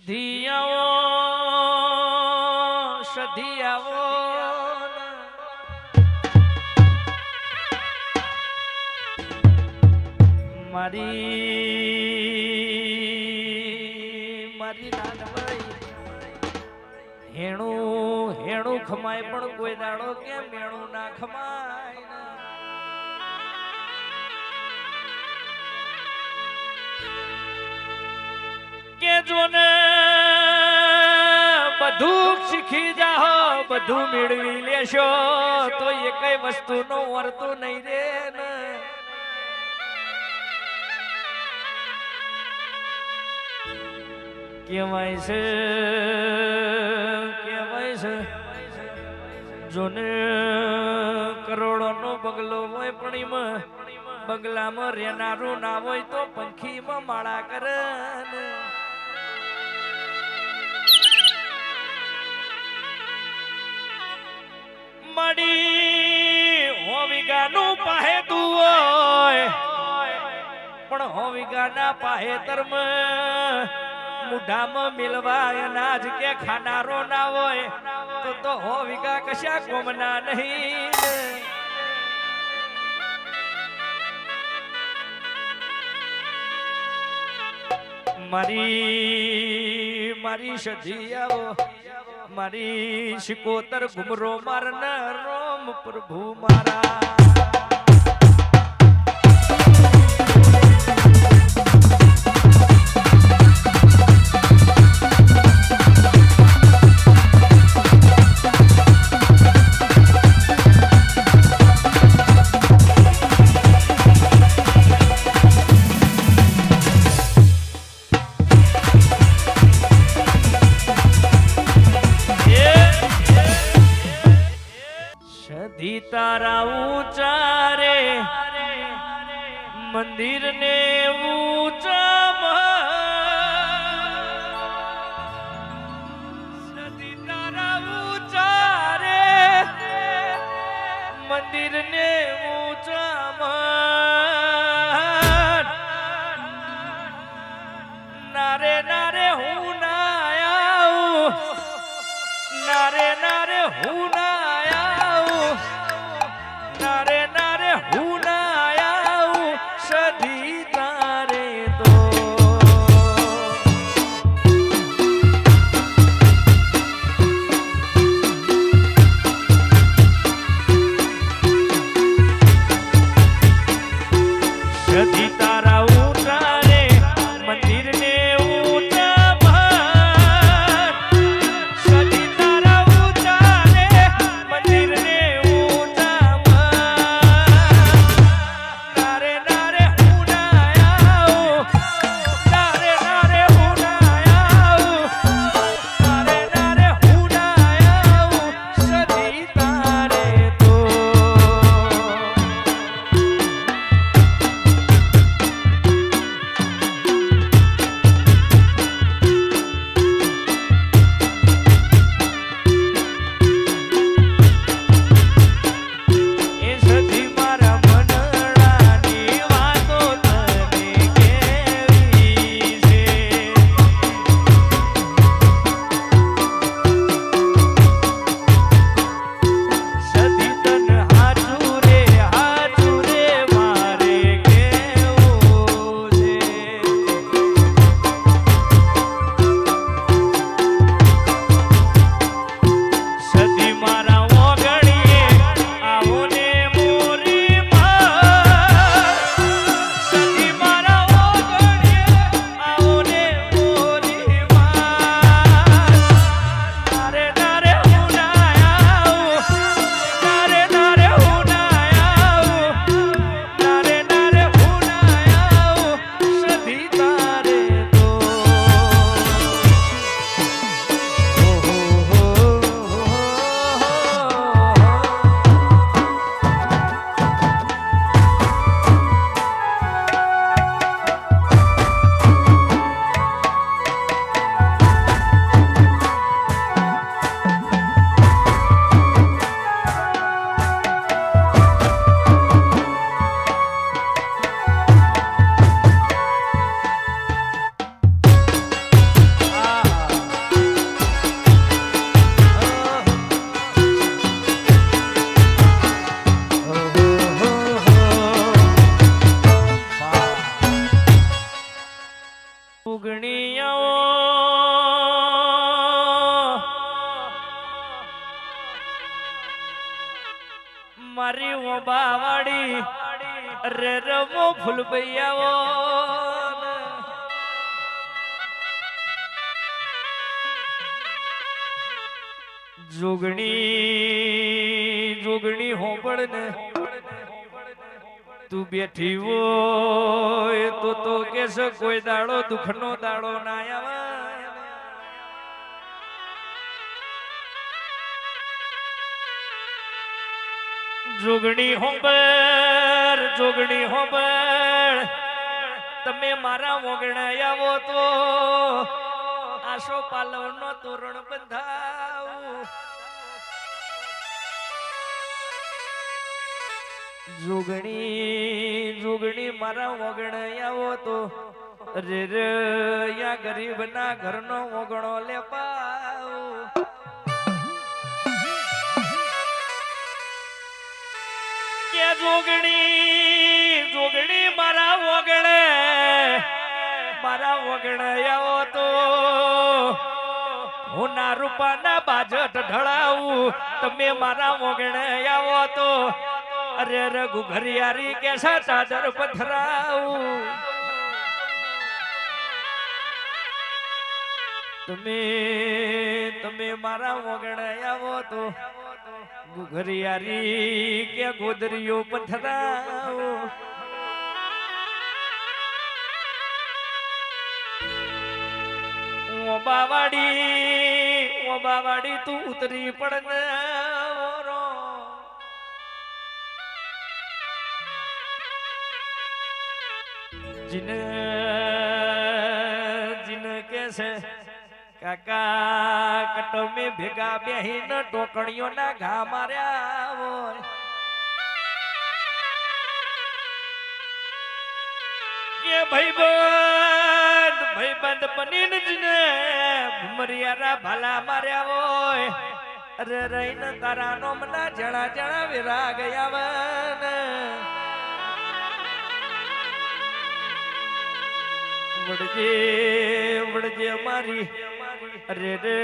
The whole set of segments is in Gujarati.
સધિયાઓ સધિયાઓ મારી નાનભાઈ હેણું હેણું ખમાય પણ કોઈ દાડો કેમ મેણું ના ખમાય કે જોને બધું શીખી જાઓ બધું મેળવી લેશો તો એ કઈ વસ્તુ નો વર્તું નહીં રે ને કહેવાય છે જોને કરોડો નો બગલો હોય પણ એમાં બગલામાં રેનારું ના હોય તો પંખીમાં માળા કરે મડી હોવિગાનું પાહેતું હોય પણ હોવિગાના પાહેતરમ મુઢામાં મિલવા અનાજ કે ખાનારો ના હોય તો હોવિગા કશા કોમના નહીં મારી સધિયાઓ મારી શિકોતર ઘુમરો મારનાર રોમ પ્રભુ મારા તારા ઊંચા રે મંદિર ને ઊંચા સદી તારા ઊંચા રે મંદિર ને ઊંચા નારે નારે હું ના આવું નારે નારે હું ના નારે નારે હું ના આવું સધી તારે તો સધી તારા ઊંચા રે મંદિર ને ઊંચા સધી તારા ઊંચા રે મારી ઓબાવાડી રે રમો ફૂલભૈયાઓ જોગણી હોબળ ને તું બેઠી હોય તો કેસ કોઈ દાડો દુઃખનો દાડો ના આવે જોગણી હોબળ તમે મારા વગણા આવો તો આશો પાલવનો તોરણ બંધાવ જોગણી મારા વગણા આવો તો રે રે યા ગરીબ ના ઘરનો વગણો લે પાવ કે જોગણી મારા વગણે આવો તો હું ના રૂપાના બાજટ ઢળાવું તમે મારા વગણે આવો તો અરે રઘુ ઘરિયારી કેસા ચાદર પથરાવું તમે મારા વગણે આવો તો ઘરિયારી કે ગોદરીઓ પથરાવો ઓબાવાડી તું ઉતરી પડને જીને કેસે કાકા કટમે ભેગા બેહીન ટોકણીઓ ના ઘા માર્યા હોય કે ભાઈબંધ બનીને જીને ભમરિયારા ભાલા માર્યા હોય અરે રહીને તારા નો મના જણા વિરા ગયા વન વડજે મારી અરે રે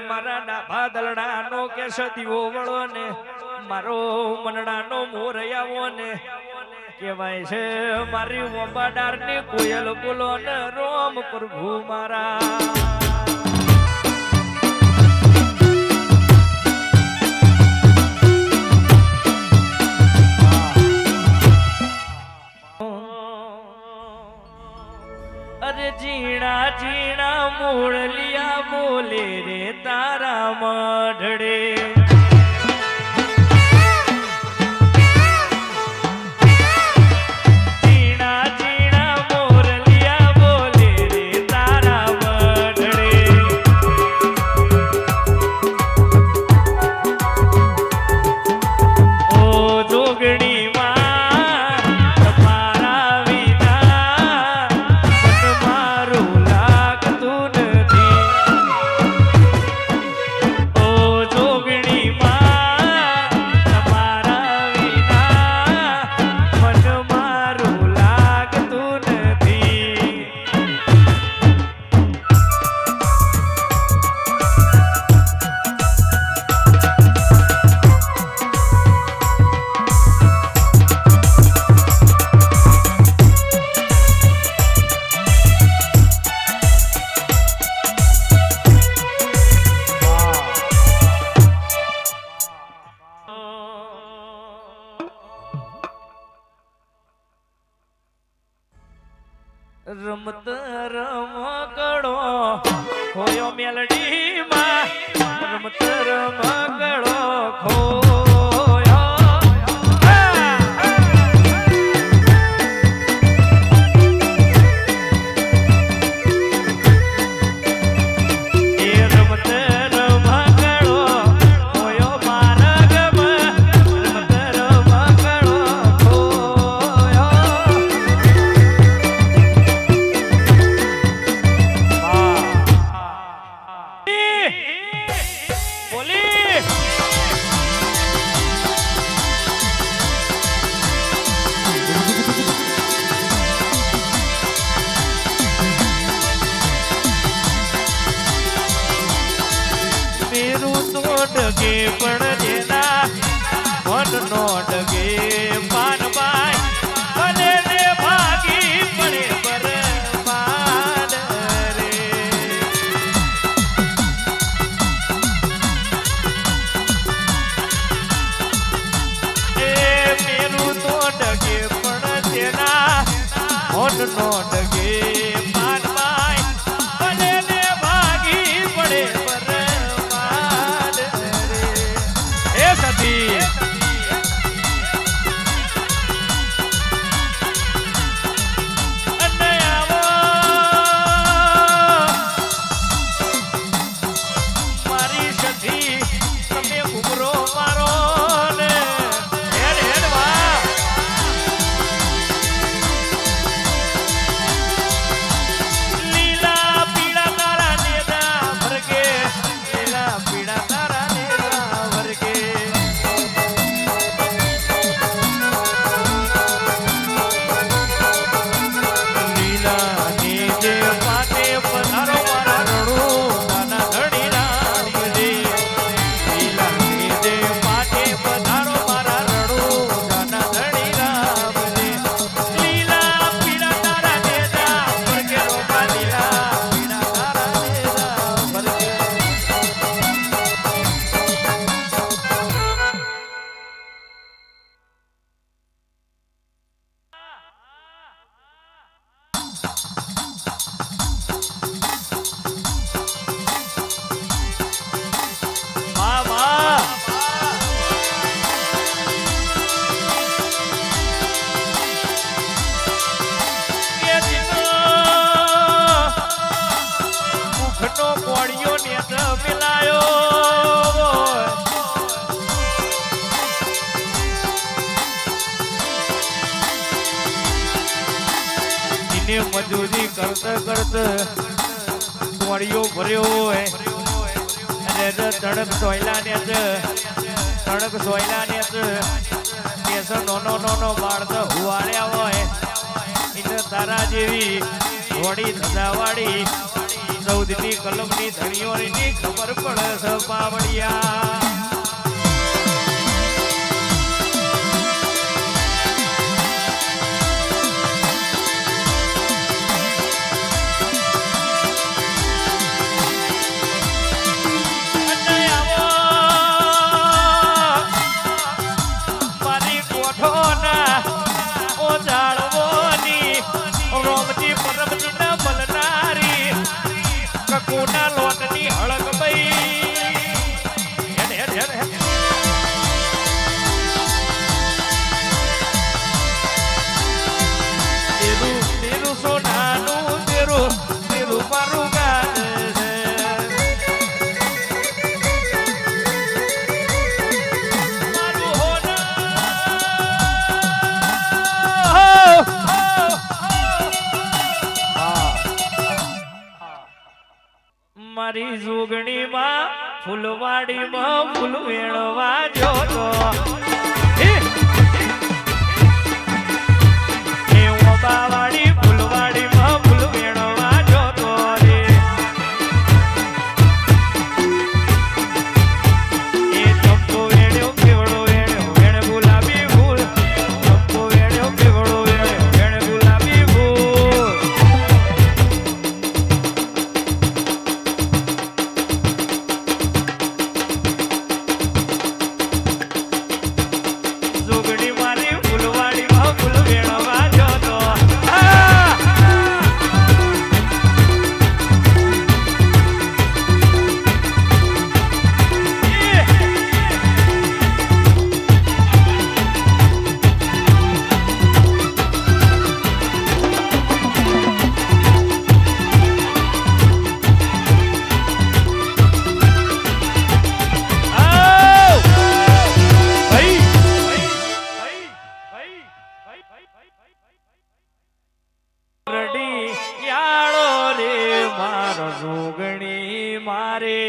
મારા ડાભા દલડા નો કે સદીઓ વળો ને મારો મનડા નો મોર આવો ને કેવાય છે મારી વંબાડાર ની કોયલ બોલો ને રોમ પ્રભુ મારા જીણા મૂળલિયા બોલે રે તારા મઢડે રમત રમકડો હોયો મેલડી માં રમત રમકડો ખોયો એ રમત રમકડો હોયો મારગમ રમત રમકડો ખોયો ડગે પણ જેના નો ડગે પાનબાઈ ભલે ને ભાગી પડે બરબાદ રે એ મેરું તો ડગે પણ તેના મોન નો ડગે પાનબાઈ ભલે ને ભાગી પડે બરબાદ રે એ સતી મજૂરી કરતા કરતા કોળિયો ભર્યો હોય અને તણક સોયલા ને કેસો નો બાળ તો હુવાડ્યા હોય એને તારા જેવી ઘોડી ધજાવાડી 14ની કલમની ધણીઓની ખબર પડે છે પાવડિયા કોના લોટની હળક ભાઈ તેરું સોનાનું તેરું મારું ગાન મારું મારી જોગણીમાં ફૂલવાડીમાં ફૂલ વેણવા જોતો બાવાડી ફૂલવાડીમાં ફૂલ વેણવા જોતો રે એ ચંપો વેણ્યો કેવડો વેણ્યો વેણ ગુલાબી ફૂલ ચંપો વેણ્યો કેવડો વેણ્યો વેણ ગુલાબી ફૂલ જોગણી મારી ફૂલવાડીમાં ફૂલ વેણવા જોતો યાળો રે મારો જોગણી મારે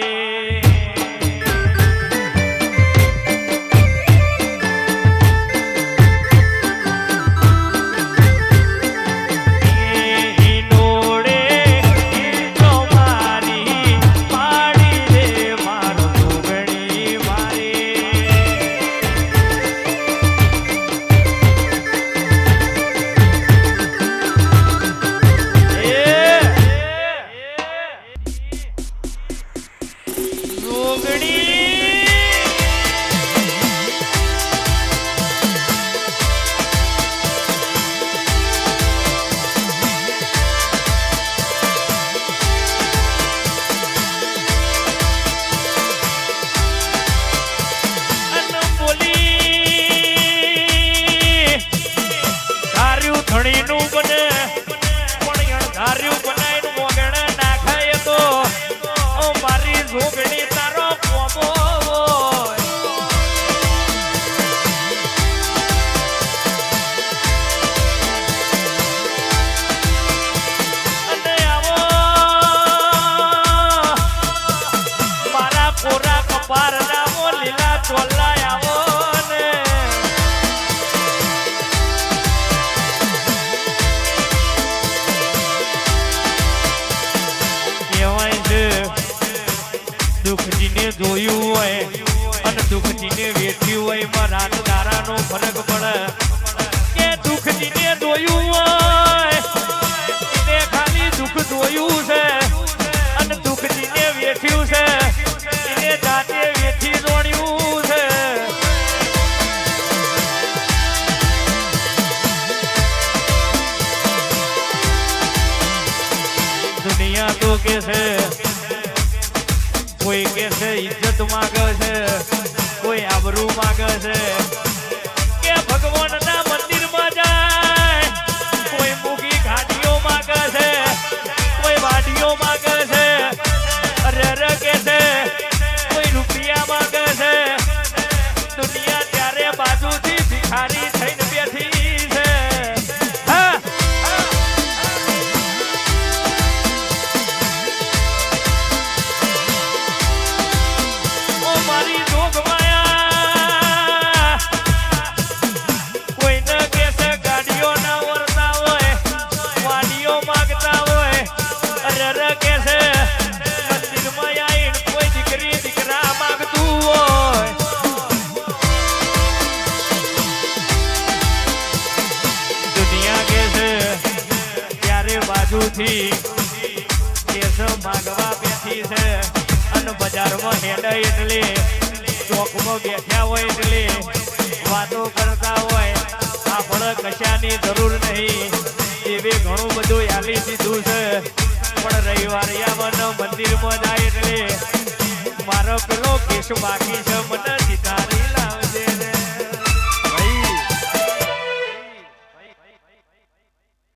ધણીનું બને પણ ધાર્યું બનાવીને મોગણે નાખાય તો મારી જોગણી તારો કોમો અને આવો મારા કોરા કપાર નામો લીલા ચોલ્લા આવો દુઃખજીને જોયું હોય અને દુઃખજીને વેઠ્યું હોય માં રાત દારાનો ફરક પડે કે દુઃખજીને જોયું હોય એને ખાલી દુઃખ જોયું છે અને દુઃખજીને વેઠ્યું છે એને જાતે વેઠી જોડ્યું છે દુનિયા તો કે છે કોઈ કે છે ઇજ્જત માંગે છે કોઈ આબરૂ માંગે છે કે ભગવાનના મંદિરમાં જાય કોઈ મૂકી ગાડીઓ માંગે છે કોઈ વાડીઓ માંગે છે અરે કે છે કોઈ રૂપિયા માંગે છે દુનિયા ત્યારે બાજુથી ભિખારી થઈને બેઠી છે બાજુથી કેસ માગવા બેઠી છે અને બજારમાં હેડે એટલે ચોકમાં બેઠ્યા હોય એટલે વાતો કરતા હોય આપણે કશાની જરૂર નહીં એવી ઘણું બધું આલી દીધું છે પણ રવિવારે આવવાના મંદિરમાં જાય એટલે મારો પેલો કેસ બાકી છે મને